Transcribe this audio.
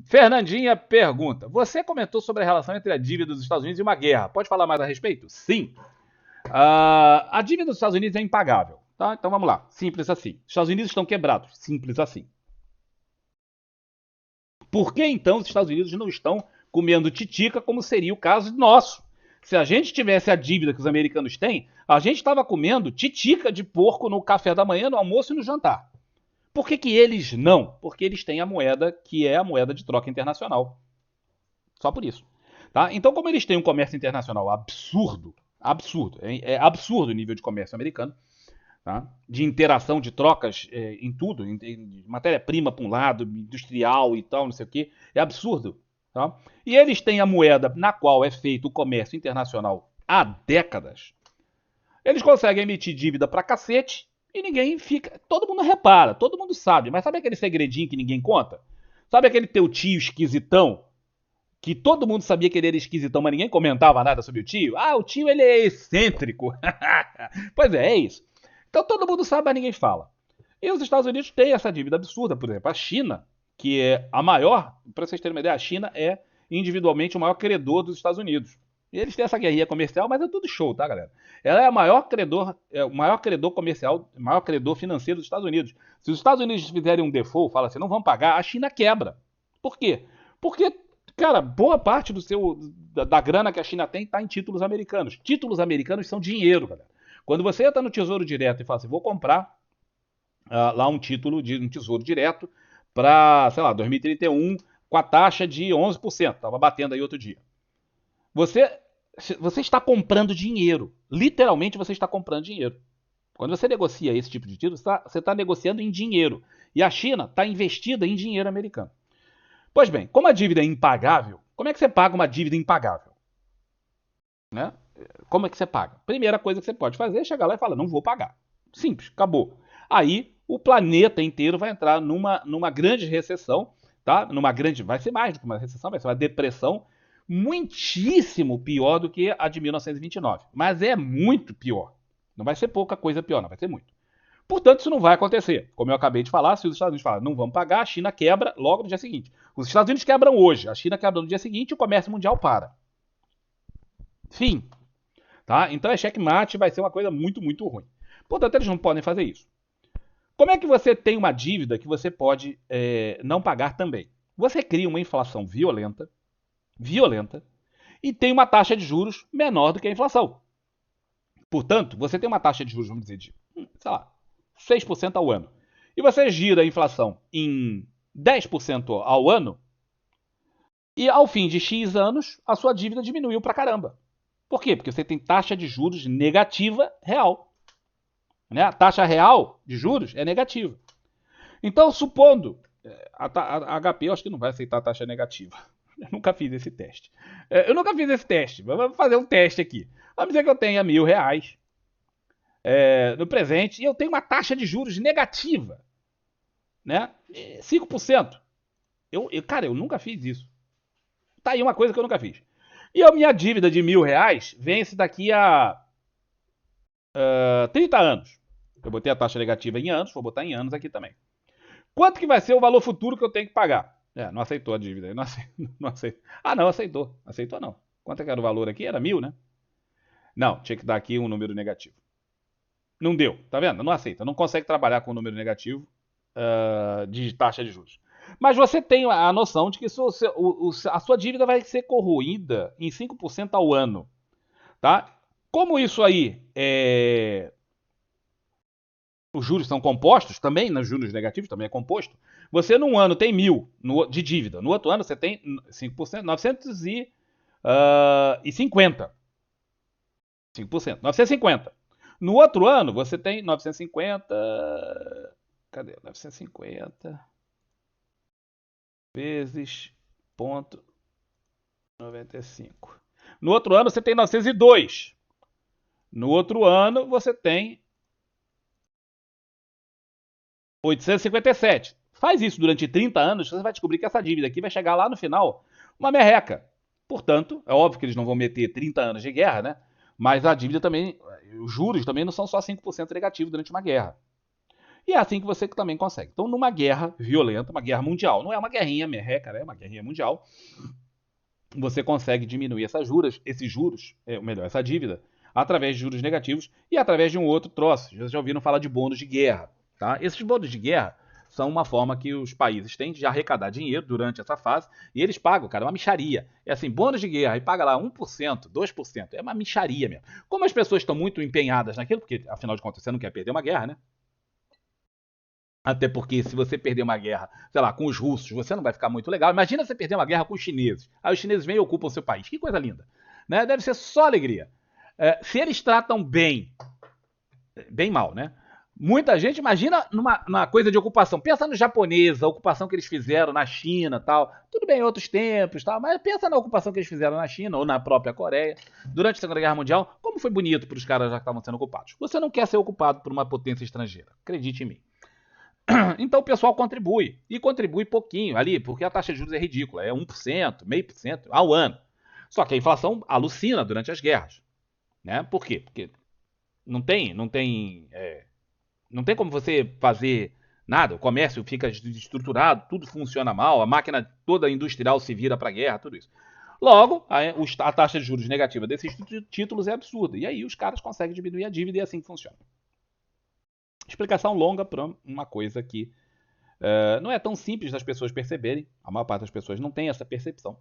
Fernandinha pergunta: Você comentou sobre a relação entre a dívida dos Estados Unidos e uma guerra. Pode falar mais a respeito? Sim. A dívida dos Estados Unidos é impagável. Tá? Então vamos lá. Simples assim. Os Estados Unidos estão quebrados. Simples assim. Por que então os Estados Unidos não estão comendo titica como seria o caso nosso? Se a gente tivesse a dívida que os americanos têm, a gente estava comendo titica de porco no café da manhã, no almoço e no jantar. Por que, que eles não? Porque eles têm a moeda que é a moeda de troca internacional. Só por isso. Tá? Então, como eles têm um comércio internacional absurdo, absurdo, é absurdo o nível de comércio americano, tá? De interação, de trocas em tudo, em matéria-prima para um lado, industrial e tal, não sei o quê, é absurdo. Tá? E eles têm a moeda na qual é feito o comércio internacional há décadas. Eles conseguem emitir dívida pra cacete e ninguém fica. Todo mundo repara, todo mundo sabe, mas sabe aquele segredinho que ninguém conta? Sabe aquele teu tio esquisitão que todo mundo sabia que ele era esquisitão, mas ninguém comentava nada sobre o tio? Ah, o tio ele é excêntrico. Pois é isso. Então todo mundo sabe, mas ninguém fala. E os Estados Unidos têm essa dívida absurda, por exemplo, a China, que é a maior, para vocês terem uma ideia, a China é individualmente o maior credor dos Estados Unidos. E eles têm essa guerrinha comercial, mas é tudo show, tá, galera? Ela é, o maior credor comercial, o maior credor financeiro dos Estados Unidos. Se os Estados Unidos fizerem um default, fala assim, não vão pagar, a China quebra. Por quê? Porque, cara, boa parte da grana que a China tem está em títulos americanos. Títulos americanos são dinheiro, galera. Quando você entra no Tesouro Direto e fala assim, vou comprar lá um título de um Tesouro Direto para, sei lá, 2031 com a taxa de 11%. Estava batendo aí outro dia. Você, você está comprando dinheiro. Literalmente você está comprando dinheiro. Quando você negocia esse tipo de título, você está negociando em dinheiro. E a China está investida em dinheiro americano. Pois bem, como a dívida é impagável, como é que você paga uma dívida impagável? Né? Como é que você paga? Primeira coisa que você pode fazer é chegar lá e falar, não vou pagar. Simples, acabou. Aí o planeta inteiro vai entrar numa grande recessão, tá? Vai ser mais do que uma recessão, vai ser uma depressão muitíssimo pior do que a de 1929. Mas é muito pior. Não vai ser pouca coisa pior, não, vai ser muito. Portanto, isso não vai acontecer. Como eu acabei de falar, se os Estados Unidos falarem não vamos pagar, a China quebra logo no dia seguinte. Os Estados Unidos quebram hoje, a China quebra no dia seguinte e o comércio mundial para. Fim. Tá? Então é checkmate, vai ser uma coisa muito, muito ruim. Portanto, eles não podem fazer isso. Como é que você tem uma dívida que você pode não pagar também? Você cria uma inflação violenta, violenta, e tem uma taxa de juros menor do que a inflação. Portanto, você tem uma taxa de juros, vamos dizer, de, sei lá, 6% ao ano. E você gira a inflação em 10% ao ano, e ao fim de X anos, a sua dívida diminuiu pra caramba. Por quê? Porque você tem taxa de juros negativa real. Né? A taxa real de juros é negativa. Então, supondo, a HP eu acho que não vai aceitar a taxa negativa. Eu nunca fiz esse teste. Eu nunca fiz esse teste. Vamos fazer um teste aqui. Vamos dizer que eu tenha R$ 1.000 no presente e eu tenho uma taxa de juros negativa, né? 5%. Cara, eu nunca fiz isso. Tá aí uma coisa que eu nunca fiz. E a minha dívida de R$ 1.000 vence daqui a 30 anos. Eu botei a taxa negativa em anos, vou botar em anos aqui também. Quanto que vai ser o valor futuro que eu tenho que pagar? Não aceitou a dívida. Não aceitou, não aceitou. Ah, não, aceitou. Aceitou não. Quanto é que era o valor aqui? Era 1.000, né? Não, tinha que dar aqui um número negativo. Não deu, tá vendo? Não aceita. Não consegue trabalhar com um número negativo de taxa de juros. Mas você tem a noção de que a sua dívida vai ser corroída em 5% ao ano. Tá? Como isso aí os juros são compostos também, nos juros negativos também é composto. Você num ano tem 1.000 de dívida, no outro ano você tem 5%, 950. 5%, 950. No outro ano você tem 950. Cadê? 950 vezes ponto 95. No outro ano você tem 902. No outro ano você tem 857. Faz isso durante 30 anos, você vai descobrir que essa dívida aqui vai chegar lá no final uma merreca. Portanto, é óbvio que eles não vão meter 30 anos de guerra, né? Mas a dívida também, os juros também não são só 5% negativo durante uma guerra. E é assim que você também consegue. Então, numa guerra violenta, uma guerra mundial, não é uma guerrinha merreca, é uma guerrinha mundial, você consegue diminuir esses juros, ou melhor, essa dívida, através de juros negativos e através de um outro troço. Vocês já ouviram falar de bônus de guerra. Tá? Esses bônus de guerra são uma forma que os países têm de arrecadar dinheiro durante essa fase e eles pagam, cara, é uma mixaria. É assim, bônus de guerra e paga lá 1%, 2%, é uma mixaria mesmo. Como as pessoas estão muito empenhadas naquilo, porque afinal de contas você não quer perder uma guerra, né? Até porque se você perder uma guerra, sei lá, com os russos, você não vai ficar muito legal. Imagina você perder uma guerra com os chineses. Aí os chineses vêm e ocupam o seu país. Que coisa linda. Né? Deve ser só alegria. Se eles tratam bem mal, né? Muita gente imagina numa coisa de ocupação. Pensa no japonês, a ocupação que eles fizeram na China tal. Tudo bem, em outros tempos tal, mas pensa na ocupação que eles fizeram na China ou na própria Coreia durante a Segunda Guerra Mundial. Como foi bonito para os caras já que estavam sendo ocupados. Você não quer ser ocupado por uma potência estrangeira. Acredite em mim. Então o pessoal contribui. E contribui pouquinho ali, porque a taxa de juros é ridícula. É 1%, 0,5% ao ano. Só que a inflação alucina durante as guerras. Né? Por quê? Porque não tem como você fazer nada. O comércio fica desestruturado, tudo funciona mal, a máquina toda industrial se vira para a guerra, tudo isso. Logo, a taxa de juros negativa desses títulos é absurda. E aí os caras conseguem diminuir a dívida e é assim que funciona. Explicação longa para uma coisa que não é tão simples das pessoas perceberem. A maior parte das pessoas não tem essa percepção.